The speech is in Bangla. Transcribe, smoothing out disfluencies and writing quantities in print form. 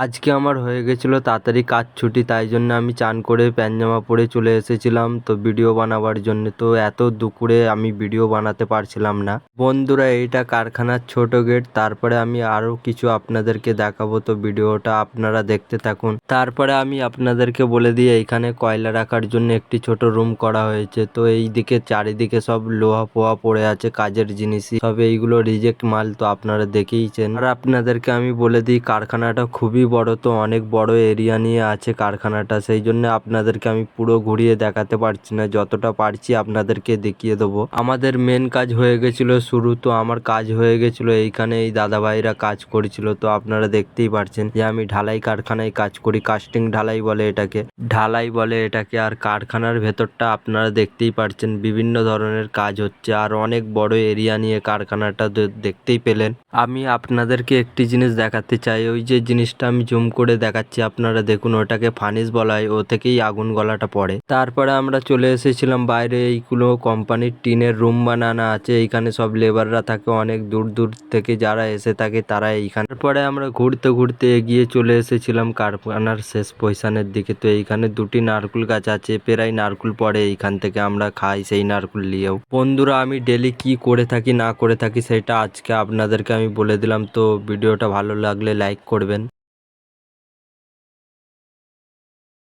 আজকে আমার হয়ে গেছিলো তাড়াতাড়ি কাজ ছুটি, তাই জন্য আমি চান করে প্যান্ট জামা পরে চলে এসেছিলাম তো ভিডিও বানাবার জন্য। তো এত দুপুরে আমি ভিডিও বানাতে পারছিলাম না। বন্ধুরা, এইটা কারখানার ছোট গেট, তারপরে আমি আরো কিছু আপনাদেরকে দেখাবো, তো ভিডিওটা আপনারা দেখতে থাকুন। তারপরে আমি আপনাদেরকে বলে দিই, এইখানে কয়লা রাখার জন্য একটি ছোট রুম করা হয়েছে। তো এই দিকে চারিদিকে সব লোহা ফোহা পড়ে আছে, কাজের জিনিসই সব, এইগুলো রিজেক্ট মাল, তো আপনারা দেখেইছেন। আর আপনাদেরকে আমি বলে দিই, কারখানাটা খুবই বড়, তো অনেক বড় এরিয়া নিয়ে আছে কারখানাটা, সেই জন্য আপনাদেরকে আমি পুরো ঘুরিয়ে দেখাতে পারছি না, যতটা পারছি আপনাদেরকে দেখিয়ে দেবো। আমাদের মেন কাজ হয়ে গেছিল শুরু, তো আমার কাজ হয়ে গেছিল এইখানে, এই দাদা ভাইরা কাজ করেছিল, তো আপনারা দেখতেই পারছেন যে আমি ঢালাই কারখানায় কাজ করি, কাস্টিং ঢালাই বলে এটাকে, ঢালাই বলে এটাকে। আর কারখানার ভেতরটা আপনারা দেখতেই পারছেন, বিভিন্ন ধরনের কাজ হচ্ছে, আর অনেক বড় এরিয়া নিয়ে কারখানাটা দেখতেই পেলেন। আমি আপনাদেরকে একটি জিনিস দেখাতে চাই, ওই যে জিনিসটা আমি জুম করে দেখাচ্ছি, আপনারা দেখুন, ওটাকে ফানিস বলা হয়, ও থেকেই আগুন গলাটা পড়ে। তারপরে আমরা চলে এসেছিলাম বাইরে, এইগুলো কোম্পানির টিনের রুম বানানো আছে, এইখানে সব লেবাররা থাকে, অনেক দূর দূর থেকে যারা এসে থাকে তারা এইখানে। তারপরে আমরা ঘুরতে ঘুরতে এগিয়ে চলে এসেছিলাম কারখানার শেষ পজিশনের দিকে। তো এইখানে দুটি নারকুল গাছ আছে, প্রায় নারকুল পড়ে এইখান থেকে, আমরা খাই সেই নারকুল নিয়েও। বন্ধুরা, আমি ডেলি কি করে থাকি না করে থাকি সেটা আজকে আপনাদেরকে আমি বলে দিলাম। তো ভিডিওটা ভালো লাগলে লাইক করবেন।